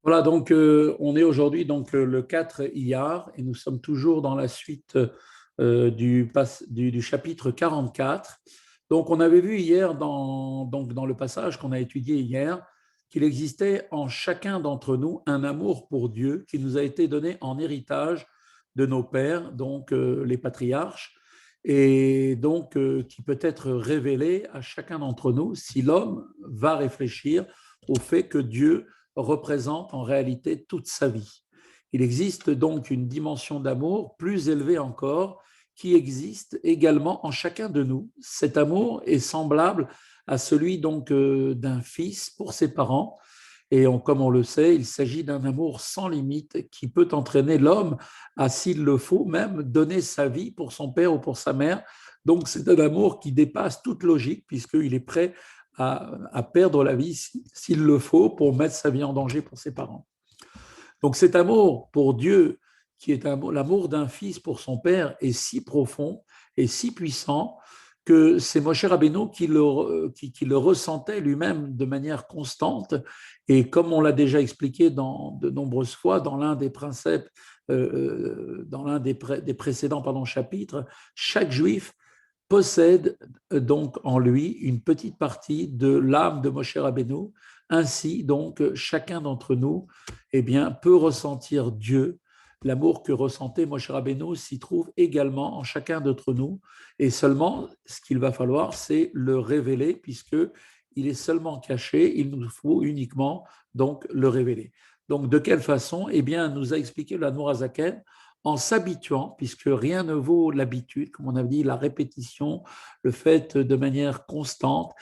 Voilà, donc on est aujourd'hui le 4 Iyar et nous sommes toujours dans la suite du chapitre 44. Donc on avait vu hier dans le passage qu'on a étudié hier qu'il existait en chacun d'entre nous un amour pour Dieu qui nous a été donné en héritage de nos pères, donc les patriarches, et donc qui peut être révélé à chacun d'entre nous si l'homme va réfléchir au fait que Dieu représente en réalité toute sa vie. Il existe donc une dimension d'amour plus élevée encore qui existe également en chacun de nous. Cet amour est semblable à celui donc d'un fils pour ses parents. Et comme on le sait, il s'agit d'un amour sans limite qui peut entraîner l'homme à, s'il le faut, même donner sa vie pour son père ou pour sa mère. Donc c'est un amour qui dépasse toute logique puisqu'il est prêt à perdre la vie s'il le faut pour mettre sa vie en danger pour ses parents. Donc cet amour pour Dieu, qui est l'amour d'un fils pour son père, est si profond et si puissant que c'est Moshe Rabbeinu qui le ressentait lui-même de manière constante. Et comme on l'a déjà expliqué de nombreuses fois dans l'un des principes, dans l'un des précédents chapitres, chaque juif possède donc en lui une petite partie de l'âme de Moshe Rabbeinu. Ainsi, donc, chacun d'entre nous peut ressentir Dieu. L'amour que ressentait Moshe Rabbeinu s'y trouve également en chacun d'entre nous. Et seulement, ce qu'il va falloir, c'est le révéler, puisque il est seulement caché. Il nous faut uniquement donc le révéler. Donc, de quelle façon? Nous a expliqué l'Admor Hazaken en s'habituant, puisque rien ne vaut l'habitude, comme on a dit, la répétition, le fait de manière constante,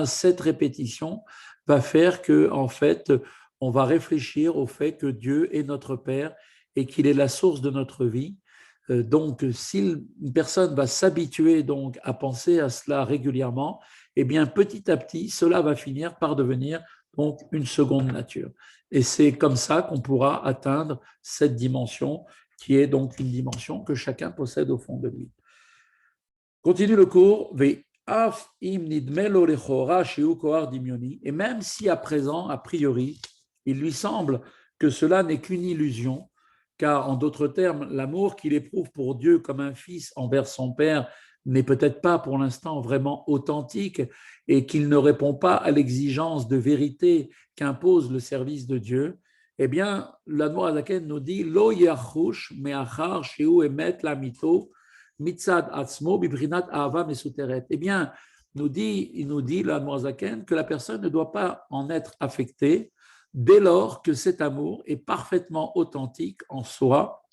cette répétition va faire que, en fait, on va réfléchir au fait que Dieu est notre Père et qu'il est la source de notre vie. Donc, si une personne va s'habituer donc à penser à cela régulièrement, petit à petit, cela va finir par devenir donc une seconde nature. Et c'est comme ça qu'on pourra atteindre cette dimension qui est donc une dimension que chacun possède au fond de lui. Continue le cours. Et même si à présent, a priori, il lui semble que cela n'est qu'une illusion, car en d'autres termes, l'amour qu'il éprouve pour Dieu comme un fils envers son père n'est peut-être pas pour l'instant vraiment authentique et qu'il ne répond pas à l'exigence de vérité qu'impose le service de Dieu, l'Admor Hazaken nous dit Lo yachush me'achar sheu emet lamito mitzad atzmo bibrinat ahava mesuteret. Il nous dit l'Admor Hazaken que la personne ne doit pas en être affectée dès lors que cet amour est parfaitement authentique en soi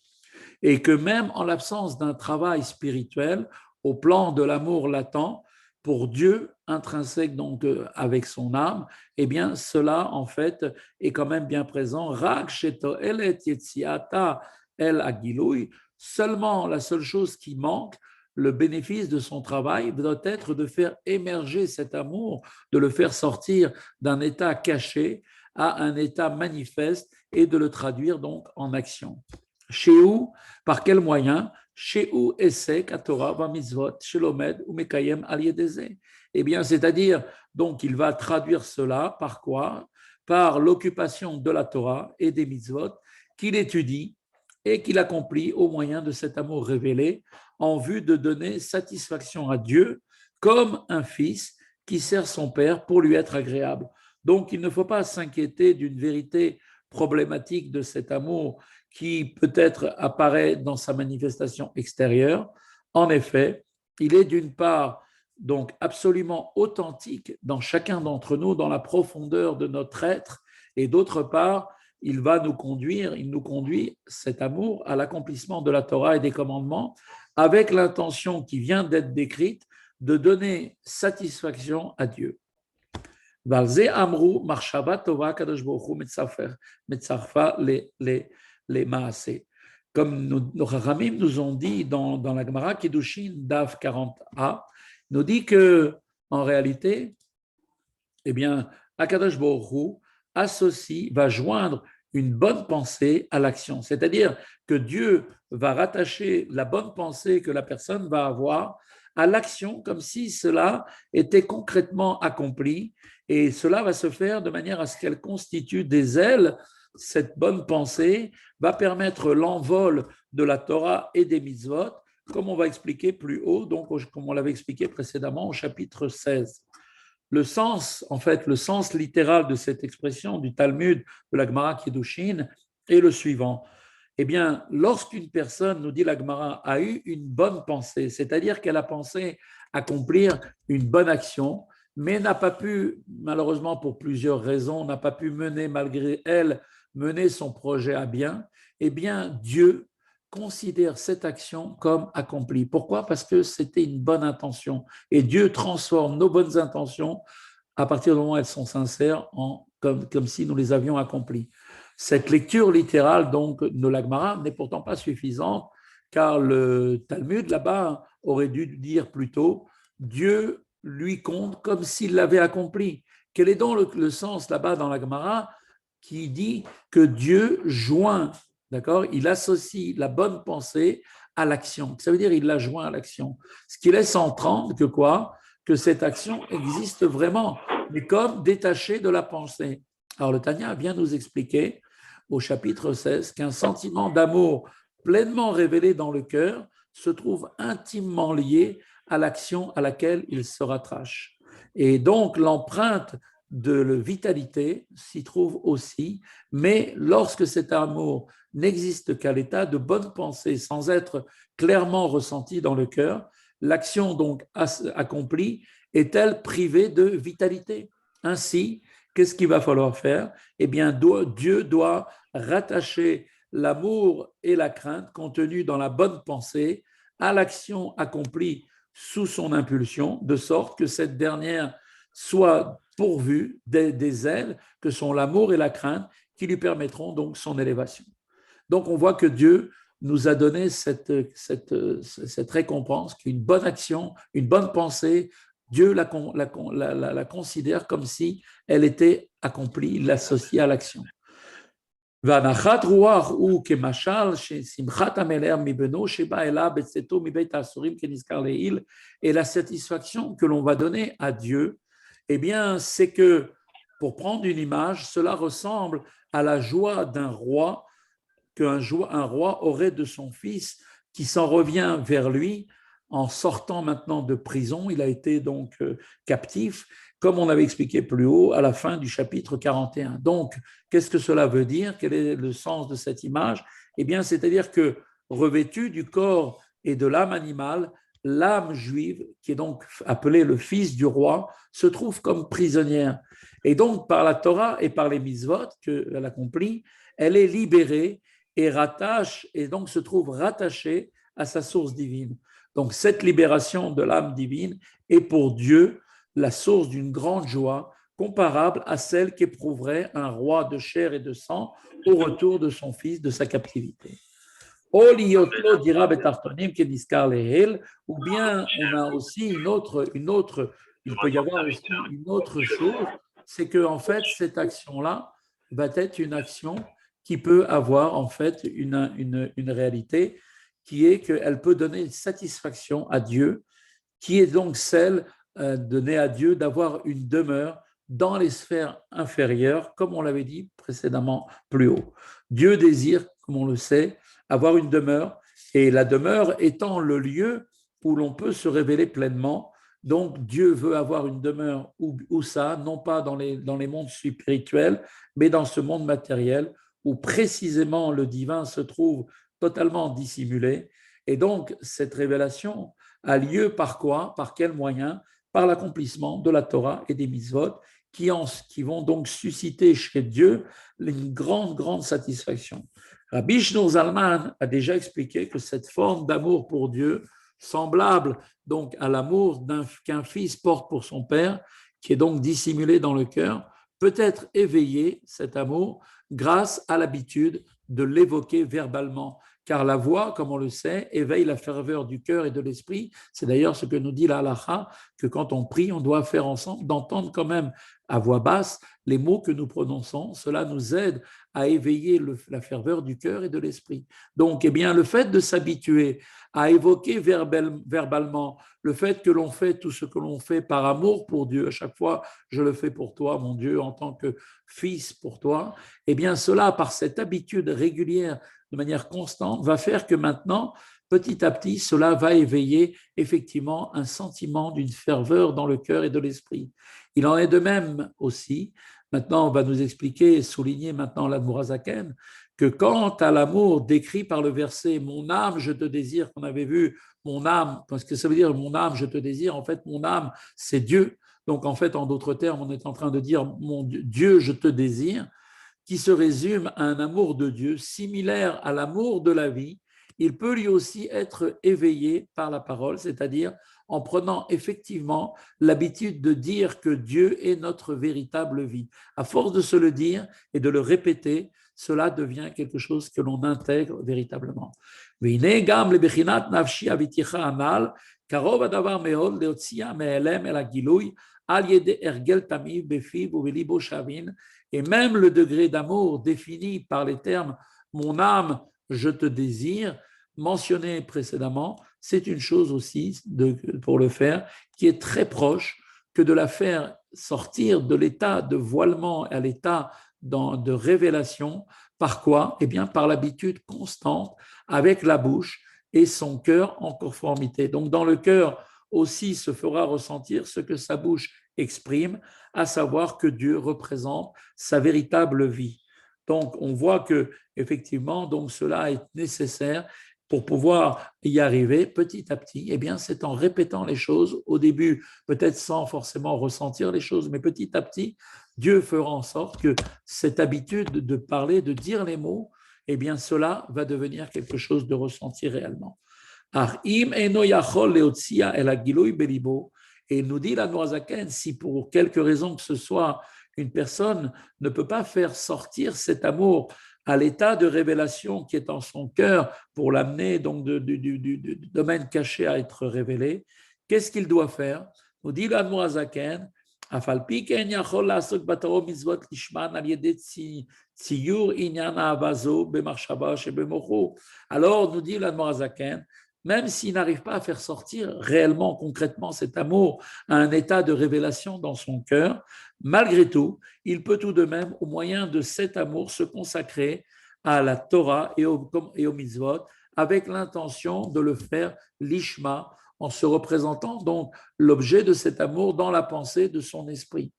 et que même en l'absence d'un travail spirituel au plan de l'amour latent pour Dieu intrinsèque donc avec son âme, cela en fait est quand même bien présent. Seulement la seule chose qui manque, le bénéfice de son travail doit être de faire émerger cet amour, de le faire sortir d'un état caché à un état manifeste et de le traduire donc en action. Chez où, par quel moyen? Chez où Esek, Torah, va mitzvot, Shelomed, ou Mekayem, Aliedeze. C'est-à-dire, donc, il va traduire cela par quoi? Par l'occupation de la Torah et des mitzvot qu'il étudie et qu'il accomplit au moyen de cet amour révélé en vue de donner satisfaction à Dieu comme un fils qui sert son père pour lui être agréable. Donc, il ne faut pas s'inquiéter d'une vérité problématique de cet amour qui peut-être apparaît dans sa manifestation extérieure. En effet, il est d'une part donc absolument authentique dans chacun d'entre nous, dans la profondeur de notre être, et d'autre part, il nous conduit cet amour à l'accomplissement de la Torah et des commandements avec l'intention qui vient d'être décrite de donner satisfaction à Dieu. Valze Amrou, Marshava Tova, Kadosh Baruch Hu, Metzarfa, les Maasé. Comme nos Chachamim nous ont dit dans la Gemara Kiddushin, Daf 40a, nous dit que en réalité, Akadosh Baruch Hu va joindre une bonne pensée à l'action. C'est-à-dire que Dieu va rattacher la bonne pensée que la personne va avoir à l'action comme si cela était concrètement accompli et cela va se faire de manière à ce qu'elle constitue des ailes cette bonne pensée va permettre l'envol de la Torah et des mitzvot, comme on va expliquer plus haut, donc comme on l'avait expliqué précédemment au chapitre 16. Le sens, en fait, le sens littéral de cette expression du Talmud de la Gemara Kiddushin est le suivant. Eh bien, lorsqu'une personne, nous dit la Gemara, a eu une bonne pensée, c'est-à-dire qu'elle a pensé accomplir une bonne action, mais n'a pas pu, malheureusement pour plusieurs raisons, n'a pas pu mener malgré elle, mener son projet à bien, eh bien, Dieu considère cette action comme accomplie. Pourquoi? Parce que c'était une bonne intention. Et Dieu transforme nos bonnes intentions, à partir du moment où elles sont sincères, comme si nous les avions accomplies. Cette lecture littérale donc de la Gemara n'est pourtant pas suffisante, car le Talmud là-bas aurait dû dire plutôt Dieu lui compte comme s'il l'avait accompli. Quel est donc le sens là-bas dans la Gemara qui dit que Dieu joint, d'accord? Il associe la bonne pensée à l'action. Ça veut dire il la joint à l'action. Ce qui laisse entendre que quoi? Que cette action existe vraiment, mais comme détachée de la pensée. Alors le Tanya vient nous expliquer au chapitre 16 qu'un sentiment d'amour pleinement révélé dans le cœur se trouve intimement lié à l'action à laquelle il se rattache. Et donc l'empreinte de vitalité s'y trouve aussi, mais lorsque cet amour n'existe qu'à l'état de bonne pensée sans être clairement ressenti dans le cœur, l'action donc accomplie est-elle privée de vitalité? Ainsi, qu'est-ce qu'il va falloir faire? Eh bien, Dieu doit rattacher l'amour et la crainte contenus dans la bonne pensée à l'action accomplie sous son impulsion, de sorte que cette dernière soit pourvue des ailes que sont l'amour et la crainte qui lui permettront donc son élévation. Donc on voit que Dieu nous a donné cette récompense, qu'une bonne action, une bonne pensée, Dieu la considère comme si elle était accomplie, l'associe à l'action. והנחת רוח הוא כמשל ששמחת המלך מבנו שבא אליו בצאתו מבית האסורים כנזכר לעיל, et la satisfaction que l'on va donner à Dieu, eh bien, c'est que, pour prendre une image, cela ressemble à la joie d'un roi, un roi aurait de son fils qui s'en revient vers lui en sortant maintenant de prison. Il a été donc captif, comme on avait expliqué plus haut à la fin du chapitre 41. Donc, qu'est-ce que cela veut dire? Quel est le sens de cette image? Eh bien, c'est-à-dire que revêtu du corps et de l'âme animale, l'âme juive, qui est donc appelée le fils du roi, se trouve comme prisonnière. Et donc, par la Torah et par les mitzvot qu'elle accomplit, elle est libérée et rattache, et donc se trouve rattachée à sa source divine. Donc, cette libération de l'âme divine est pour Dieu la source d'une grande joie comparable à celle qu'éprouverait un roi de chair et de sang au retour de son fils de sa captivité. Ou bien on a aussi il peut y avoir aussi une autre chose, c'est que en fait cette action-là va être une action qui peut avoir en fait une réalité qui est qu'elle peut donner une satisfaction à Dieu, qui est donc celle donnée à Dieu d'avoir une demeure dans les sphères inférieures, comme on l'avait dit précédemment plus haut. Dieu désire, comme on le sait, avoir une demeure, et la demeure étant le lieu où l'on peut se révéler pleinement. Donc Dieu veut avoir une demeure où ça, non pas dans les mondes spirituels, mais dans ce monde matériel, où précisément le divin se trouve totalement dissimulé. Et donc cette révélation a lieu par quoi? Par quel moyen? Par l'accomplissement de la Torah et des mitzvot qui vont donc susciter chez Dieu une grande satisfaction. Rabbi Shneur Zalman a déjà expliqué que cette forme d'amour pour Dieu, semblable donc à l'amour qu'un fils porte pour son père, qui est donc dissimulé dans le cœur, peut être éveillé, cet amour, grâce à l'habitude de l'évoquer verbalement, car la voix, comme on le sait, éveille la ferveur du cœur et de l'esprit. C'est d'ailleurs ce que nous dit la halakha, que quand on prie, on doit faire ensemble d'entendre quand même à voix basse les mots que nous prononçons. Cela nous aide à éveiller la ferveur du cœur et de l'esprit. Donc, eh bien, le fait de s'habituer à évoquer verbalement le fait que l'on fait tout ce que l'on fait par amour pour Dieu, à chaque fois, je le fais pour toi, mon Dieu, en tant que fils pour toi, eh bien, cela, par cette habitude régulière, de manière constante, va faire que maintenant, petit à petit, cela va éveiller effectivement un sentiment d'une ferveur dans le cœur et de l'esprit. Il en est de même aussi, maintenant on va nous expliquer et souligner maintenant l'Admorazaken, que quant à l'amour décrit par le verset « Mon âme, je te désire », qu'on avait vu, mon âme, parce que ça veut dire « Mon âme, je te désire », en fait, mon âme, c'est Dieu. Donc en fait, en d'autres termes, on est en train de dire « Mon Dieu, je te désire », qui se résume à un amour de Dieu similaire à l'amour de la vie. Il peut lui aussi être éveillé par la parole, c'est-à-dire en prenant effectivement l'habitude de dire que Dieu est notre véritable vie. À force de se le dire et de le répéter, cela devient quelque chose que l'on intègre véritablement. Et même le degré d'amour défini par les termes mon âme, je te désire, mentionné précédemment, c'est une chose aussi pour le faire qui est très proche que de la faire sortir de l'état de voilement à l'état de révélation. Par quoi? Eh bien, par l'habitude constante avec la bouche et son cœur en conformité. Donc, dans le cœur aussi se fera ressentir ce que sa bouche exprime, à savoir que Dieu représente sa véritable vie. Donc, on voit que effectivement, donc cela est nécessaire pour pouvoir y arriver petit à petit. Eh bien, c'est en répétant les choses au début, peut-être sans forcément ressentir les choses, mais petit à petit, Dieu fera en sorte que cette habitude de parler, de dire les mots, eh bien, cela va devenir quelque chose de ressenti réellement. Et il nous dit la Noazaken, si pour quelque raison que ce soit, une personne ne peut pas faire sortir cet amour à l'état de révélation qui est en son cœur pour l'amener donc du domaine caché à être révélé, qu'est-ce qu'il doit faire? Nous dit la Noazaken, alors, nous dit l'Admorazaken, même s'il n'arrive pas à faire sortir réellement, concrètement cet amour à un état de révélation dans son cœur, malgré tout, il peut tout de même, au moyen de cet amour, se consacrer à la Torah et au mitzvot avec l'intention de le faire l'ishma, en se représentant donc l'objet de cet amour dans la pensée de son esprit.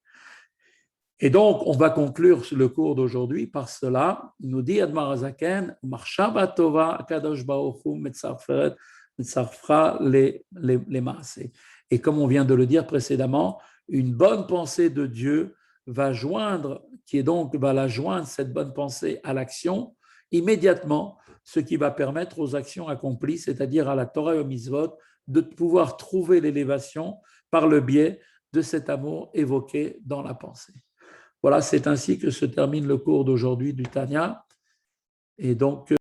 Et donc, on va conclure le cours d'aujourd'hui par cela. Il nous dit Admarazaken, Marshava Tova, Akadosh Baruch Hu, Metzarfra les maaseh. Et comme on vient de le dire précédemment, une bonne pensée de Dieu va joindre, qui est donc va la joindre, cette bonne pensée, à l'action immédiatement, ce qui va permettre aux actions accomplies, c'est-à-dire à la Torah et au mitzvot, de pouvoir trouver l'élévation par le biais de cet amour évoqué dans la pensée. Voilà, c'est ainsi que se termine le cours d'aujourd'hui du Tanya. Et donc,